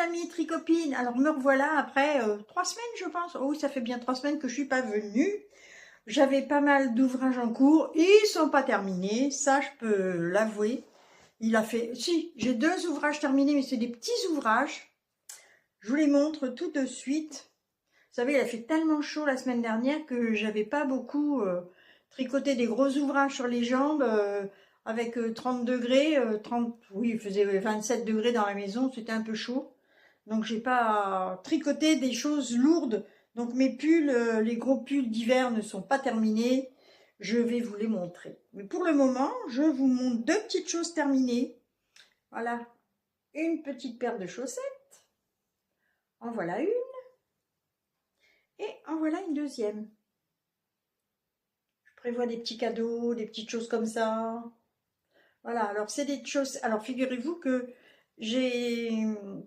amis tricopines, alors me revoilà après 3 semaines je pense. Oh, ça fait bien 3 semaines que je suis pas venue. J'avais pas mal d'ouvrages en cours, ils sont pas terminés, ça je peux l'avouer. Il a fait, si, j'ai 2 ouvrages terminés, mais c'est des petits ouvrages. Je vous les montre tout de suite. Vous savez, il a fait tellement chaud la semaine dernière que j'avais pas beaucoup tricoté des gros ouvrages sur les jambes avec 30 degrés, 30, oui, il faisait 27 degrés dans la maison, c'était un peu chaud. Donc j'ai pas tricoté des choses lourdes. Donc mes pulls, les gros pulls d'hiver ne sont pas terminés. Je vais vous les montrer. Mais pour le moment, je vous montre 2 petites choses terminées. Voilà, une petite paire de chaussettes. En voilà une. Et en voilà une deuxième. Je prévois des petits cadeaux, des petites choses comme ça. Voilà, alors c'est des choses. Alors figurez-vous que j'ai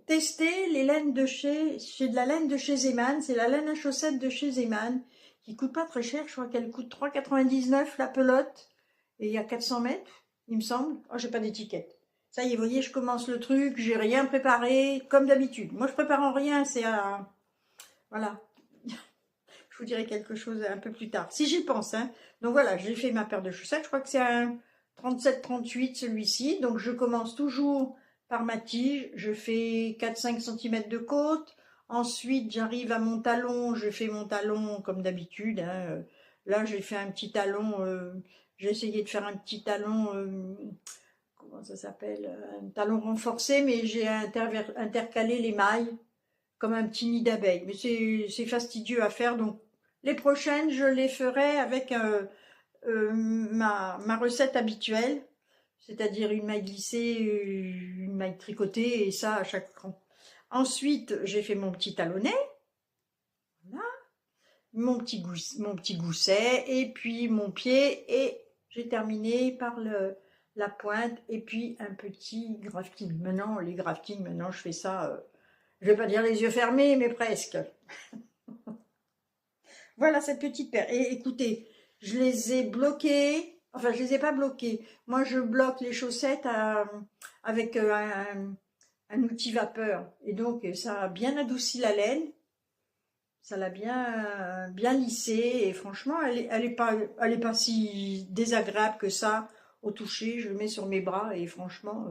testé les laines de chez de la laine de chez Zeman. C'est la laine à chaussettes de chez Zeman qui coûte pas très cher. Je crois qu'elle coûte 3,99 la pelote. Et il y a 400 mètres, il me semble. Oh, j'ai pas d'étiquette. Ça y est, vous voyez, je commence le truc. J'ai rien préparé comme d'habitude. Moi, je prépare en rien. C'est à voilà. Je vous dirai quelque chose un peu plus tard, si j'y pense. Hein. Donc voilà, j'ai fait ma paire de chaussettes. Je crois que c'est un 37-38 celui-ci. Donc je commence toujours par ma tige. Je fais 4-5 cm de côte. Ensuite, j'arrive à mon talon. Je fais mon talon comme d'habitude. Hein. Là, j'ai fait un petit talon. J'ai essayé de faire un petit talon. Comment ça s'appelle? Un talon renforcé, mais j'ai intercalé les mailles comme un petit nid d'abeille. Mais c'est fastidieux à faire, donc les prochaines, je les ferai avec ma recette habituelle, c'est-à-dire une maille glissée, une maille tricotée, et ça à chaque cran. Ensuite, j'ai fait mon petit talonnet, voilà, mon petit gousset, et puis mon pied, et j'ai terminé par la pointe, et puis un petit grafting. Maintenant, les graftings, maintenant je fais ça, je vais pas dire les yeux fermés, mais presque. Voilà cette petite paire. Et écoutez, je les ai bloquées. Enfin, je les ai pas bloquées. Moi, je bloque les chaussettes avec un outil vapeur. Et donc, ça a bien adouci la laine. Ça l'a bien lissée. Et franchement, elle est pas si désagréable que ça au toucher. Je le mets sur mes bras et franchement,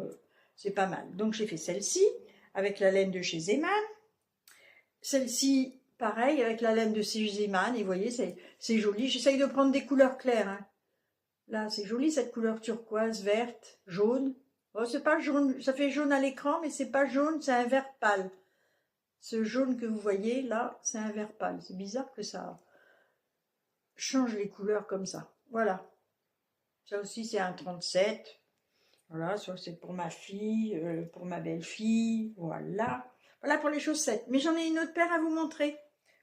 c'est pas mal. Donc, j'ai fait celle-ci avec la laine de chez Zeman. Celle-ci, pareil, avec la laine de Zeman, et vous voyez, c'est joli. J'essaye de prendre des couleurs claires. Hein. Là, c'est joli, cette couleur turquoise, verte, jaune. Oh, c'est pas jaune, ça fait jaune à l'écran, mais c'est pas jaune, c'est un vert pâle. Ce jaune que vous voyez, là, c'est un vert pâle. C'est bizarre que ça change les couleurs comme ça. Voilà. Ça aussi, c'est un 37. Voilà, ça c'est pour ma fille, pour ma belle-fille. Voilà. Voilà pour les chaussettes. Mais j'en ai une autre paire à vous montrer.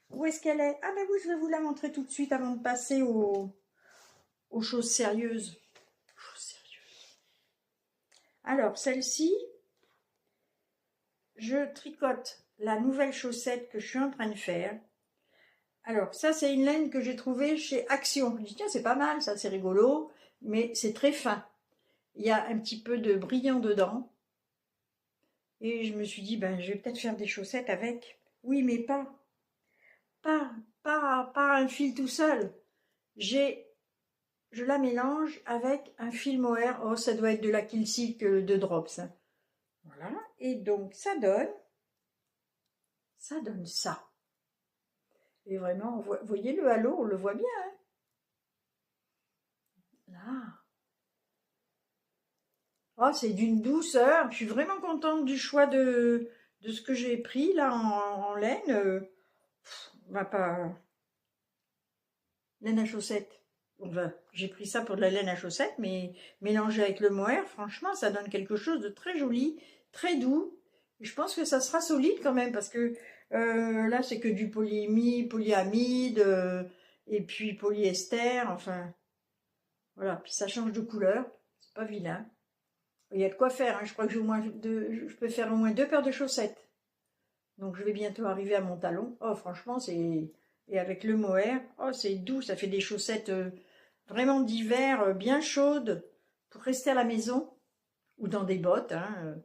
Où est-ce qu'elle est? Ah ben oui, je vais vous la montrer tout de suite avant de passer aux choses sérieuses. Alors, celle-ci, je tricote la nouvelle chaussette que je suis en train de faire. Alors, ça, c'est une laine que j'ai trouvée chez Action. Je dis, tiens, c'est pas mal, ça, c'est rigolo, mais c'est très fin. Il y a un petit peu de brillant dedans. Et je me suis dit, ben, je vais peut-être faire des chaussettes avec. Oui, mais pas un fil tout seul. Je la mélange avec un fil mohair. Oh, ça doit être de la Kill Silk de Drops. Hein. Voilà. Et donc, ça donne ça. Et vraiment, vous voyez le halo, on le voit bien. Hein. Là. Oh, c'est d'une douceur. Je suis vraiment contente du choix de ce que j'ai pris là en laine. Va pas. Laine à chaussettes. Enfin, j'ai pris ça pour de la laine à chaussettes, mais mélangé avec le mohair, franchement, ça donne quelque chose de très joli, très doux. Je pense que ça sera solide quand même, parce que là, c'est que du polyamide, et puis polyester, enfin, voilà. Puis ça change de couleur, c'est pas vilain. Il y a de quoi faire, hein. Je crois que je peux faire au moins 2 paires de chaussettes. Donc je vais bientôt arriver à mon talon. Oh, franchement, c'est... Et avec le mohair, oh, c'est doux, ça fait des chaussettes vraiment d'hiver, bien chaudes, pour rester à la maison, ou dans des bottes. Hein.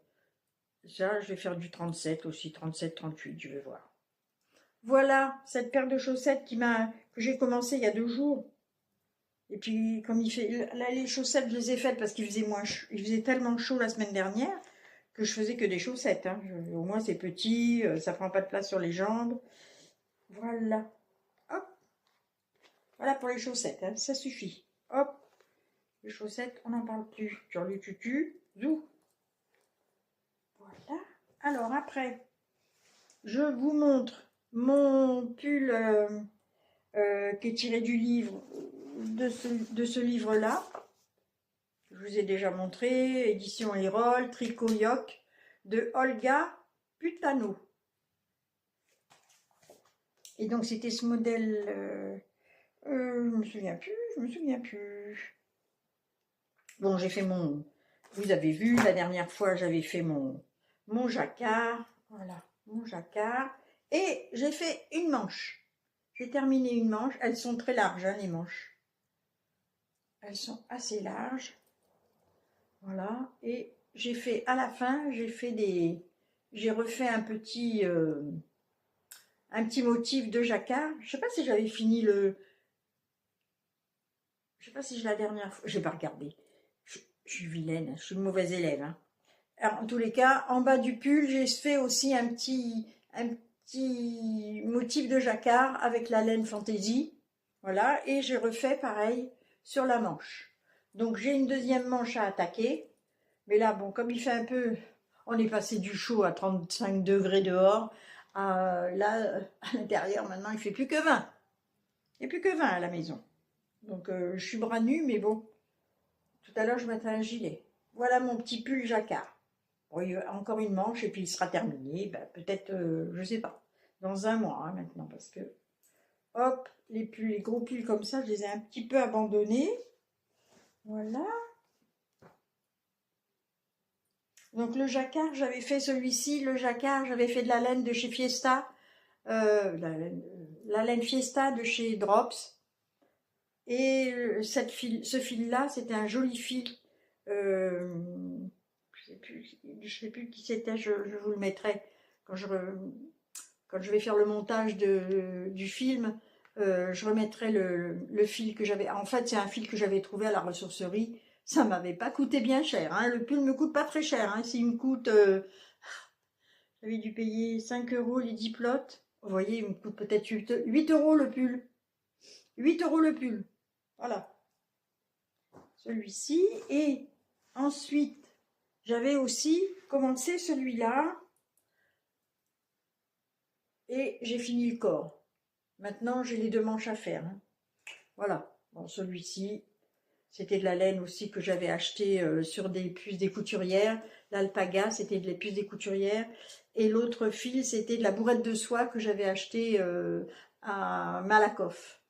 Ça, je vais faire du 37 aussi, 37, 38, je vais voir. Voilà, cette paire de chaussettes que j'ai commencé il y a 2 jours. Et puis, comme il fait, là, les chaussettes, je les ai faites parce qu'il faisait il faisait tellement chaud la semaine dernière que je faisais que des chaussettes. Hein. Au moins, c'est petit, ça prend pas de place sur les jambes. Voilà. Hop. Voilà pour les chaussettes, hein, ça suffit. Hop. Les chaussettes, on n'en parle plus. Sur le tutu, zou. Voilà. Alors après, je vous montre mon pull qui est tiré du livre, de ce livre-là. Je vous ai déjà montré, édition Erol, tricot yoke, de Olga Putano. Et donc c'était ce modèle, je me souviens plus. Bon, j'ai fait vous avez vu, la dernière fois, j'avais fait mon jacquard. Voilà, mon jacquard. Et j'ai fait une manche. J'ai terminé une manche. Elles sont très larges, hein, les manches. Elles sont assez larges. Voilà. Et j'ai fait, à la fin, j'ai refait un petit motif de jacquard. Je sais pas si j'avais fini je sais pas si je la dernière fois. J'ai pas regardé. Je suis vilaine, je suis une mauvaise élève. Hein. Alors, en tous les cas, en bas du pull, j'ai fait aussi un petit motif de jacquard avec la laine fantaisie. Voilà, et j'ai refait pareil sur la manche. Donc j'ai une deuxième manche à attaquer. Mais là, bon, comme il fait un peu... On est passé du chaud à 35 degrés dehors. Là, à l'intérieur, maintenant, il fait plus que 20. Il n'y a plus que 20 à la maison. Donc je suis bras nus, mais bon. Tout à l'heure, je mettrai un gilet. Voilà mon petit pull jacquard. Bon, il y a encore une manche et puis il sera terminé. Ben, peut-être, je sais pas, dans un mois hein, maintenant. Parce que, hop, les gros pulls comme ça, je les ai un petit peu abandonnés. Voilà. Donc le jacquard, j'avais fait celui-ci. Le jacquard, j'avais fait de la laine de chez Fiesta. La laine Fiesta de chez Drops. Et ce fil-là, c'était un joli fil. Je sais plus qui c'était, je vous le mettrai quand je vais faire le montage du film. Je remettrai le fil que j'avais. En fait, c'est un fil que j'avais trouvé à la ressourcerie. Ça m'avait pas coûté bien cher. Hein. Le pull me coûte pas très cher. Hein. S'il me coûte, j'avais dû payer 5 € les 10 plots. Vous voyez, il me coûte peut-être 8 € le pull. 8 € le pull. Voilà. Celui-ci. Et ensuite, j'avais aussi commencé celui-là. Et j'ai fini le corps. Maintenant, j'ai les 2 manches à faire. Hein. Voilà. Bon, celui-ci, c'était de la laine aussi que j'avais acheté sur des puces des couturières. L'alpaga, c'était de la puce des couturières. Et l'autre fil, c'était de la bourrette de soie que j'avais acheté à Malakoff.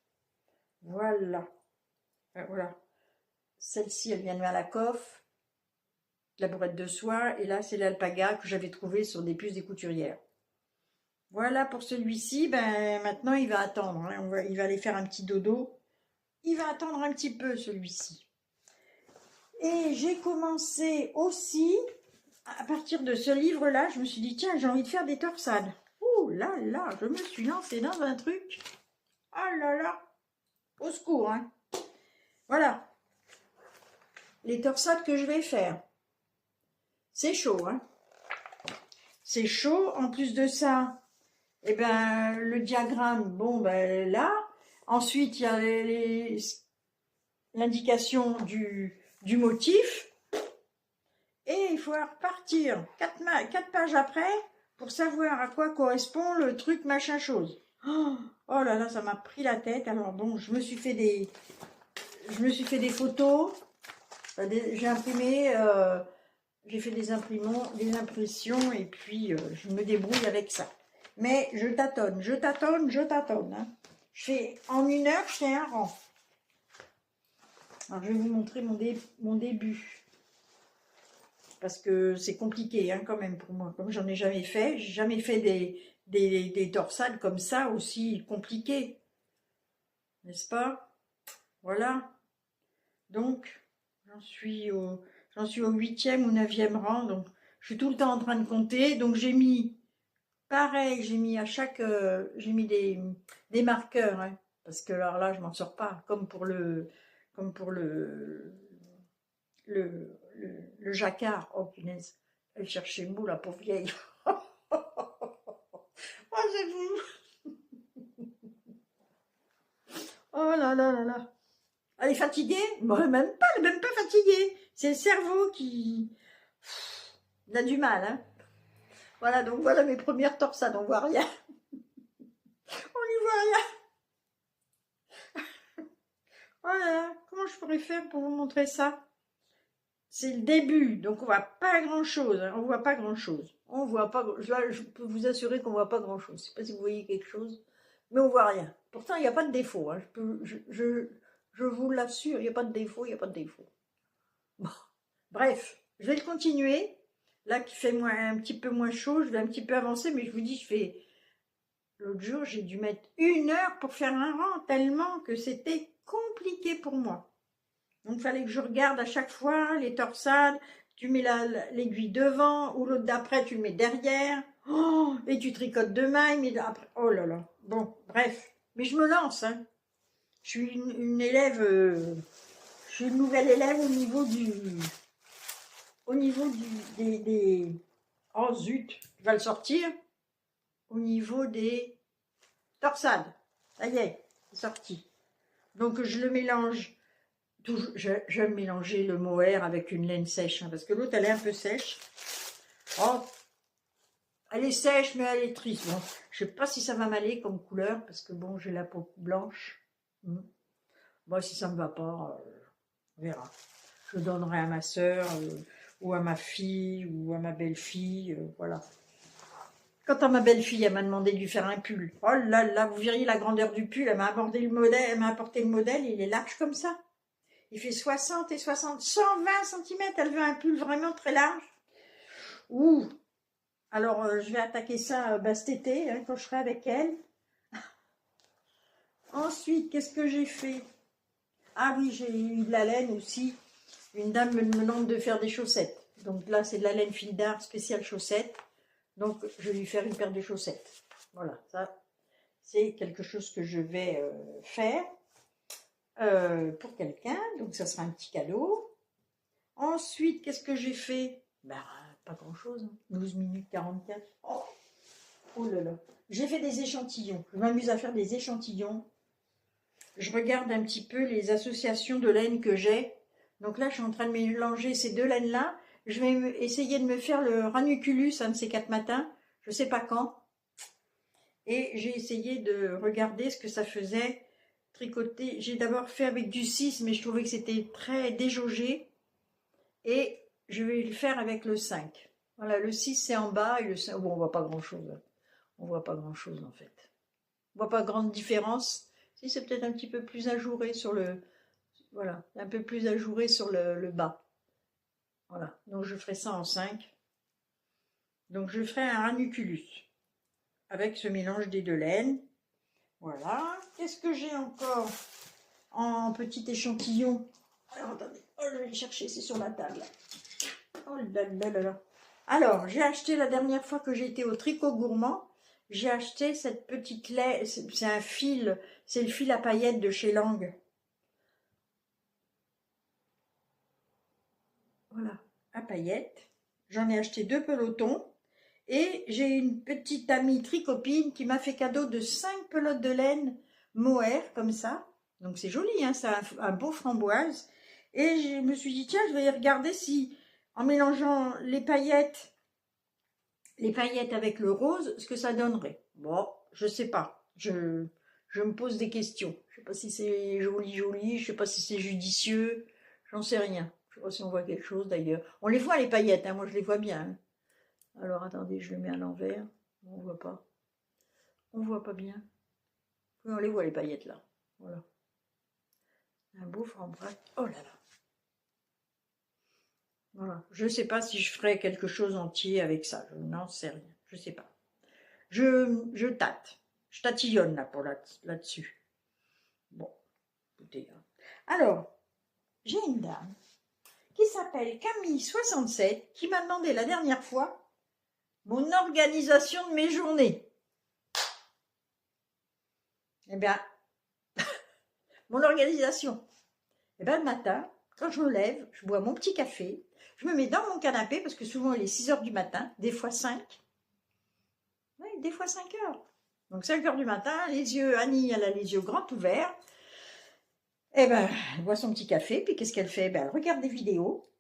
Voilà. Voilà. Celle-ci, elle vient de Malakoff. La bourrette de soie. Et là, c'est l'alpaga que j'avais trouvé sur des puces des couturières. Voilà pour celui-ci. Ben, maintenant, il va attendre. Hein. Il va aller faire un petit dodo. Il va attendre un petit peu, celui-ci. Et j'ai commencé aussi, à partir de ce livre-là, je me suis dit, tiens, j'ai envie de faire des torsades. Ouh là là, je me suis lancée dans un truc. Oh là là, au secours. Hein. Voilà. Les torsades que je vais faire. C'est chaud. Hein. C'est chaud. En plus de ça, eh ben, le diagramme, bon, ben là. Ensuite, il y a l'indication du motif. Et il faut repartir 4 pages après pour savoir à quoi correspond le truc machin chose. Oh là là, ça m'a pris la tête. Alors bon, je me suis fait des photos. J'ai imprimé, j'ai fait des impressions et puis je me débrouille avec ça. Mais je tâtonne. Hein. En 1 heure, je fais un rang. Alors je vais vous montrer mon début. Parce que c'est compliqué hein, quand même pour moi. Comme j'en ai jamais fait, j'ai jamais fait des torsades comme ça aussi compliquées. N'est-ce pas? Voilà. Donc, j'en suis au 8e ou 9e rang. Donc, Je suis tout le temps en train de compter. Donc j'ai mis, pareil, j'ai mis à chaque, j'ai mis des marqueurs, hein, parce que alors là, je m'en sors pas, comme pour le jacquard. Oh punaise, elle cherchait le mot, la pauvre vieille. Oh, j'avoue. Oh là là là là. Elle est fatiguée? Bon, même pas, elle est même pas fatiguée. C'est le cerveau qui... Il a du mal, hein. Voilà, donc voilà mes premières torsades, on voit rien. On n'y voit rien. Oh là là, comment je pourrais faire pour vous montrer ça? C'est le début, donc on voit pas grand-chose, hein. On voit pas grand-chose. On voit pas, là, je peux vous assurer qu'on voit pas grand-chose. Je sais pas si vous voyez quelque chose, mais on voit rien. Pourtant, il n'y a pas de défaut, hein. Je vous l'assure, il n'y a pas de défaut, il n'y a pas de défaut. Bon. Bref, je vais le continuer. Là, qui fait un petit peu moins chaud, je vais un petit peu avancer, mais je vous dis, l'autre jour, j'ai dû mettre 1 heure pour faire un rang, tellement que c'était compliqué pour moi. Donc, il fallait que je regarde à chaque fois les torsades. Tu mets l'aiguille devant, ou l'autre d'après, tu le mets derrière. Oh, et tu tricotes 2 mailles, mais après, oh là là. Bon, bref. Mais je me lance, hein. Je suis une élève, je suis une nouvelle élève au niveau oh zut, je vais le sortir, au niveau des torsades. Ça y est, c'est sorti. Donc je le mélange, toujours, j'aime mélanger le mohair avec une laine sèche, hein, parce que l'autre elle est un peu sèche. Oh, elle est sèche mais elle est triste. Bon, je sais pas si ça va m'aller comme couleur, parce que bon, j'ai la peau blanche. Bon, si ça me va pas, on verra. Je donnerai à ma soeur, ou à ma fille, ou à ma belle-fille, voilà. Quant à ma belle-fille, elle m'a demandé de lui faire un pull. Oh là là, vous verriez la grandeur du pull, elle m'a apporté le modèle, il est large comme ça. Il fait 60 et 60, 120 cm, elle veut un pull vraiment très large. Ouh. Alors, je vais attaquer ça cet été, hein, quand je serai avec elle. Ensuite, qu'est-ce que j'ai fait? Ah oui, j'ai eu de la laine aussi. Une dame me demande de faire des chaussettes. Donc là, c'est de la laine fil d'art spéciale chaussettes. Donc, je vais lui faire une paire de chaussettes. Voilà, ça, c'est quelque chose que je vais faire pour quelqu'un. Donc, ça sera un petit cadeau. Ensuite, qu'est-ce que j'ai fait? Ben, pas grand-chose. Hein. 12 minutes 44. Oh, oh là là. J'ai fait des échantillons. Je m'amuse à faire des échantillons. Je regarde un petit peu les associations de laine que j'ai. Donc là, je suis en train de mélanger ces 2 laines-là. Je vais essayer de me faire le ranunculus un de ces 4 matins. Je ne sais pas quand. Et j'ai essayé de regarder ce que ça faisait tricoter. J'ai d'abord fait avec du 6, mais je trouvais que c'était très déjaugé. Et je vais le faire avec le 5. Voilà, le 6 c'est en bas et le 5, bon, on voit pas grand-chose. On voit pas grand-chose en fait. On voit pas grande différence. Si, c'est peut-être un petit peu plus ajouré sur le... Voilà, un peu plus ajouré sur le bas. Voilà, donc je ferai ça en 5. Donc je ferai un ranunculus avec ce mélange des 2 laines. Voilà. Qu'est-ce que j'ai encore en petit échantillon? Alors attendez, oh, je vais le chercher, c'est sur la table. Oh là là là là. Alors, j'ai acheté la dernière fois que j'ai été au Tricot Gourmand, j'ai acheté cette petite laine, c'est un fil, c'est le fil à paillettes de chez Lang. Voilà, à paillettes. J'en ai acheté 2 pelotons. Et j'ai une petite amie tricopine qui m'a fait cadeau de 5 pelotes de laine mohair, comme ça. Donc c'est joli, hein, c'est un beau framboise. Et je me suis dit, tiens, je vais regarder si, en mélangeant les paillettes avec le rose, ce que ça donnerait. Bon, je sais pas. Je me pose des questions. Je sais pas si c'est joli, je sais pas si c'est judicieux. J'en sais rien. Je sais pas si on voit quelque chose d'ailleurs. On les voit les paillettes, hein, moi je les vois bien. Hein. Alors attendez, je le mets à l'envers. On voit pas. On voit pas bien. Oui, on les voit les paillettes là. Voilà. Un beau framboise. Oh là là. Voilà. Je sais pas si je ferai quelque chose entier avec ça. Je n'en sais rien. Je sais pas. Je tâte. Je tatillonne là pour là-dessus. Bon, écoutez. Hein. Alors, j'ai une dame qui s'appelle Camille67 qui m'a demandé la dernière fois mon organisation de mes journées. Eh bien, mon organisation. Eh bien, le matin, quand je me lève, je bois mon petit café, je me mets dans mon canapé, parce que souvent il est 6 heures du matin, des fois 5. Oui, des fois 5 heures. Donc 5 heures du matin, les yeux, Annie, elle a les yeux grands ouverts. Eh bien, elle boit son petit café, puis qu'est-ce qu'elle fait? Ben, elle regarde des vidéos,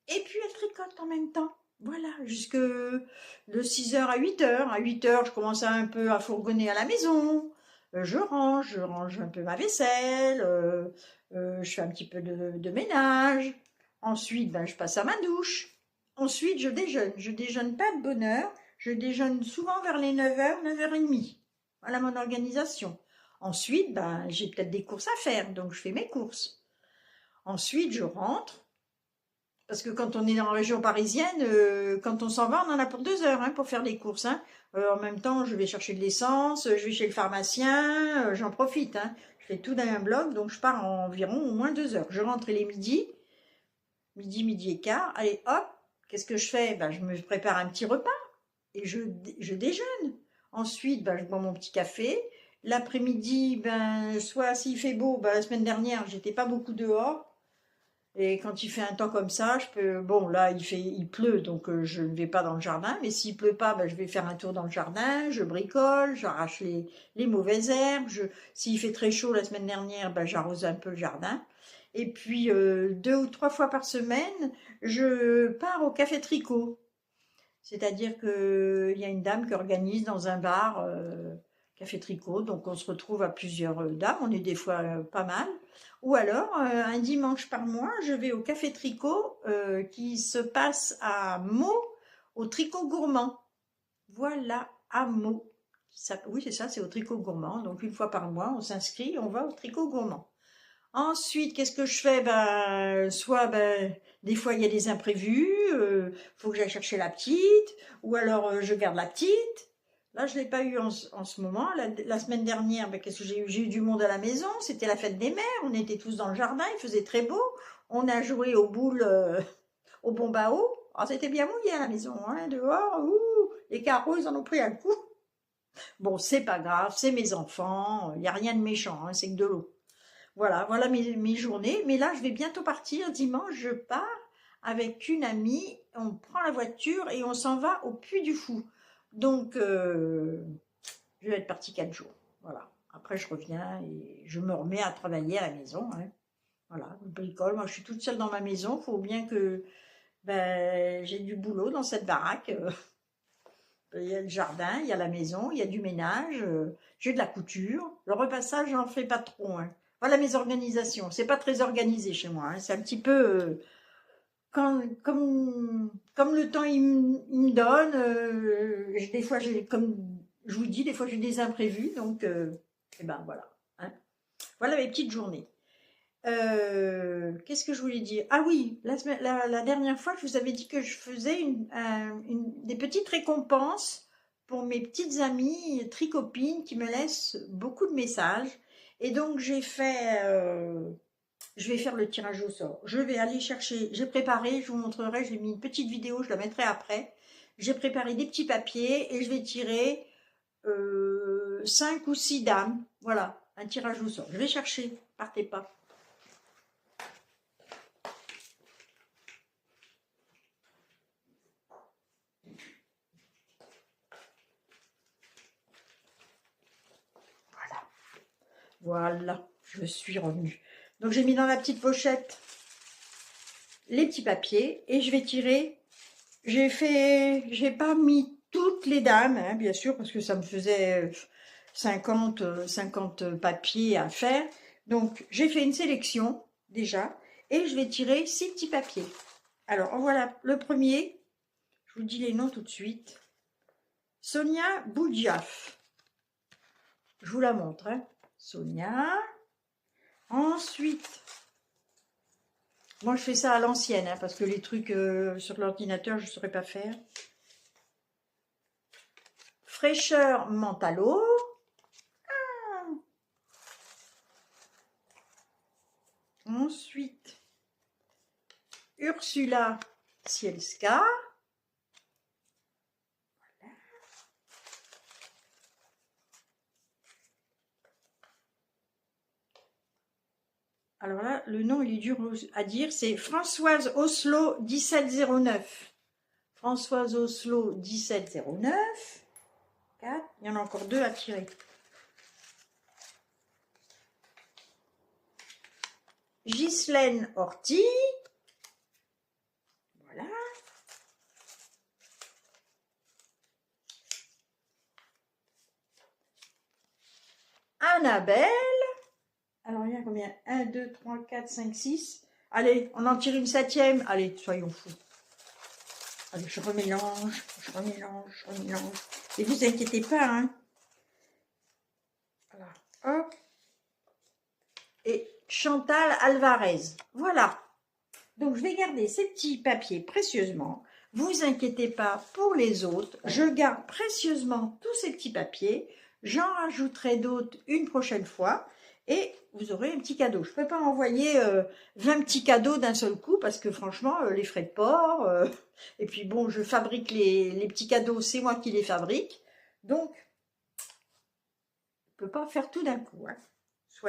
et puis elle tricote en même temps. Voilà, jusque de 6 heures à 8 heures. À 8 heures, je commence un peu à fourgonner à la maison. Je range un peu ma vaisselle. Je fais un petit peu de ménage. Ensuite, ben, je passe à ma douche. Ensuite, je déjeune. Je déjeune pas de bonne heure. Je déjeune souvent vers les 9 heures, 9h30. Voilà mon organisation. Ensuite, ben, j'ai peut-être des courses à faire, donc je fais mes courses. Ensuite, je rentre. Parce que quand on est dans la région parisienne, quand on s'en va, on en a pour 2 heures hein, pour faire les courses. Hein. En même temps, je vais chercher de l'essence, je vais chez le pharmacien, j'en profite. Hein. Je fais tout dans un bloc, donc je pars en environ au moins 2 heures. Je rentre les midi, midi et quart. Allez, hop, qu'est-ce que je fais? Ben, je me prépare un petit repas et je déjeune. Ensuite, ben, je bois mon petit café. L'après-midi, ben, soit s'il fait beau, ben, la semaine dernière, j'étais pas beaucoup dehors. Et quand il fait un temps comme ça, je peux. Bon, là, il pleut, donc je ne vais pas dans le jardin. Mais s'il pleut pas, ben, je vais faire un tour dans le jardin. Je bricole, j'arrache les mauvaises herbes. S'il fait très chaud la semaine dernière, ben, j'arrose un peu le jardin. Et puis 2 ou 3 fois par semaine, je pars au café tricot. C'est-à-dire qu'il y a une dame qui organise dans un bar café tricot. Donc on se retrouve à plusieurs dames. On est des fois pas mal. Ou alors, un dimanche par mois, je vais au café tricot qui se passe à Meaux, au tricot gourmand. Voilà, à Meaux. Oui, c'est ça, c'est au tricot gourmand. Donc, une fois par mois, on s'inscrit, on va au tricot gourmand. Ensuite, qu'est-ce que je fais? Ben, soit, ben, des fois, il y a des imprévus, faut que j'aille chercher la petite, ou alors je garde la petite. Là, je ne l'ai pas eu en ce moment. La semaine dernière, ben, qu'est-ce que j'ai eu? J'ai eu du monde à la maison. C'était la fête des mères. On était tous dans le jardin. Il faisait très beau. On a joué aux boules, au bombe à eau. Oh, c'était bien mouillé à la maison, hein, dehors. Ouh, les carreaux, ils en ont pris un coup. Bon, c'est pas grave. C'est mes enfants. Il n'y a rien de méchant. Hein, c'est que de l'eau. Voilà mes journées. Mais là, je vais bientôt partir. Dimanche, je pars avec une amie. On prend la voiture et on s'en va au Puy du Fou. Donc, je vais être partie 4 jours. Voilà. Après, je reviens et je me remets à travailler à la maison. Hein. Voilà, je bricole. Moi, je suis toute seule dans ma maison. Il faut bien que ben, j'ai du boulot dans cette baraque. Il y a le jardin, il y a la maison, il y a du ménage, j'ai de la couture. Le repassage, j'en fais pas trop. Hein. Voilà mes organisations. C'est pas très organisé chez moi. Hein. C'est un petit peu comme le temps il me donne. Des fois, comme je vous dis, des fois j'ai des imprévus. Donc, et ben voilà. Hein. Voilà mes petites journées. Qu'est-ce que je voulais dire? Ah oui, la dernière fois, je vous avais dit que je faisais des petites récompenses pour mes petites amies tricopines qui me laissent beaucoup de messages. Et donc, je vais faire le tirage au sort. Je vais aller chercher, j'ai préparé, je vous montrerai, j'ai mis une petite vidéo, je la mettrai après. J'ai préparé des petits papiers et je vais tirer 5 ou 6 dames. Voilà, un tirage au sort. Je vais chercher, partez pas. Voilà, je suis revenue. Donc j'ai mis dans la petite pochette les petits papiers et je vais tirer. J'ai pas mis toutes les dames, hein, bien sûr, parce que ça me faisait 50 papiers à faire. Donc j'ai fait une sélection déjà et je vais tirer 6 petits papiers. Alors voilà, le premier, je vous dis les noms tout de suite. Sonia Boudjaf. Je vous la montre, hein. Sonia. Ensuite, moi je fais ça à l'ancienne, hein, parce que les trucs sur l'ordinateur, je ne saurais pas faire. Fraîcheur Mentalo. Ah. Ensuite, Ursula Sielska. Alors là, le nom, il est dur à dire. C'est Françoise Oslo 1709. Françoise Oslo 1709. 4. Il y en a encore 2 à tirer. Ghislaine Horty. Voilà. Annabelle. Alors, il y a combien? 1, 2, 3, 4, 5, 6. Allez, on en tire une 7e. Allez, soyons fous. Allez, je remélange. Et vous inquiétez pas, hein. Voilà. Hop. Et Chantal Alvarez. Voilà. Donc, je vais garder ces petits papiers précieusement. Vous inquiétez pas pour les autres. Je garde précieusement tous ces petits papiers. J'en rajouterai d'autres une prochaine fois. Et vous aurez un petit cadeau. Je ne peux pas envoyer 20 petits cadeaux d'un seul coup parce que franchement, les frais de port, et puis bon, je fabrique les petits cadeaux, c'est moi qui les fabrique. Donc, je ne peux pas faire tout d'un coup. Hein.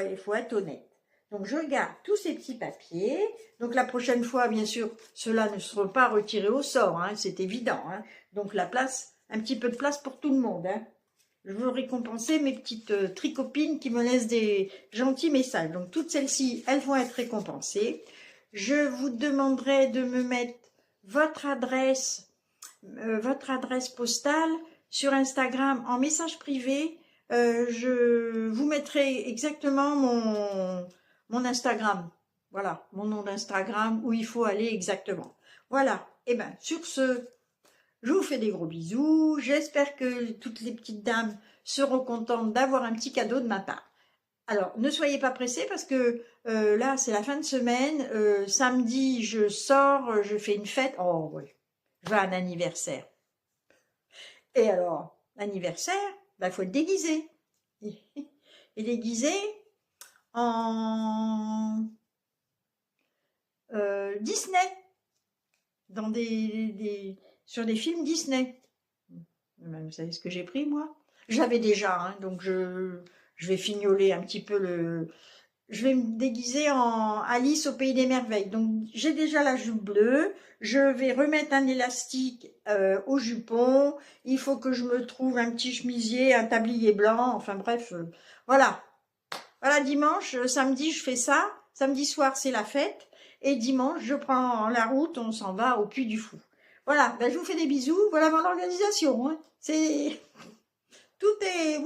Il faut être honnête. Donc, je garde tous ces petits papiers. Donc, la prochaine fois, bien sûr, ceux-là ne seront pas retirés au sort. Hein, c'est évident. Hein. Donc, la place, un petit peu de place pour tout le monde. Hein. Je veux récompenser mes petites tricopines qui me laissent des gentils messages. Donc, toutes celles-ci, elles vont être récompensées. Je vous demanderai de me mettre votre adresse postale sur Instagram en message privé. Je vous mettrai exactement mon Instagram. Voilà, mon nom d'Instagram, où il faut aller exactement. Voilà, et bien, sur ce... Je vous fais des gros bisous. J'espère que toutes les petites dames seront contentes d'avoir un petit cadeau de ma part. Alors, ne soyez pas pressés parce que là, c'est la fin de semaine. Samedi, je sors, je fais une fête. Oh oui, je vais à un anniversaire. Et alors, l'anniversaire, il faut être déguisé. Et déguisé en Disney. Dans sur des films Disney. Vous savez ce que j'ai pris, moi? J'avais déjà, hein, donc je vais fignoler un petit peu le... Je vais me déguiser en Alice au Pays des Merveilles. Donc, j'ai déjà la jupe bleue. Je vais remettre un élastique au jupon. Il faut que je me trouve un petit chemisier, un tablier blanc. Enfin, bref, voilà. Voilà, dimanche, samedi, je fais ça. Samedi soir, c'est la fête. Et dimanche, je prends la route, on s'en va au Puy du Fou. Voilà, ben, je vous fais des bisous. Voilà mon organisation. Hein. C'est... Tout est...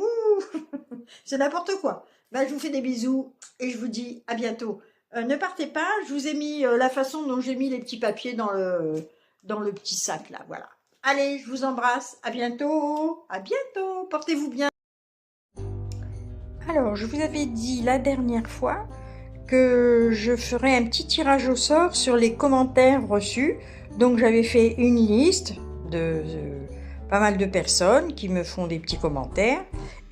C'est n'importe quoi. Ben, je vous fais des bisous et je vous dis à bientôt. Ne partez pas, je vous ai mis la façon dont j'ai mis les petits papiers dans le petit sac là. Voilà. Allez, je vous embrasse. À bientôt. À bientôt. Portez-vous bien. Alors, je vous avais dit la dernière fois que je ferais un petit tirage au sort sur les commentaires reçus. Donc j'avais fait une liste de pas mal de personnes qui me font des petits commentaires.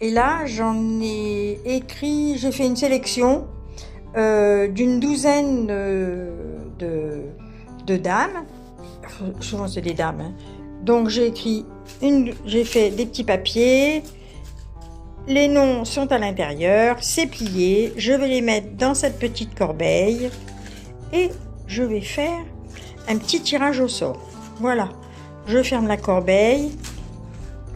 Et là, j'en ai écrit, j'ai fait une sélection d'une douzaine de dames. Souvent c'est des dames. Hein. Donc j'ai fait des petits papiers. Les noms sont à l'intérieur, c'est plié. Je vais les mettre dans cette petite corbeille et je vais faire un petit tirage au sort. Voilà, je ferme la corbeille.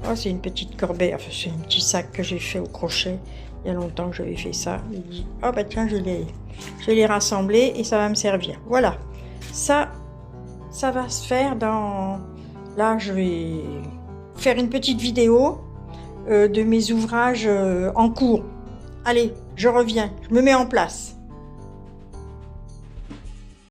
Oh, c'est une petite corbeille, enfin c'est un petit sac que j'ai fait au crochet. Il y a longtemps que j'avais fait ça. Je dis, oh bah tiens, je vais les rassembler et ça va me servir. Voilà, ça va se faire dans... Là, je vais faire une petite vidéo de mes ouvrages en cours. Allez, je reviens, je me mets en place.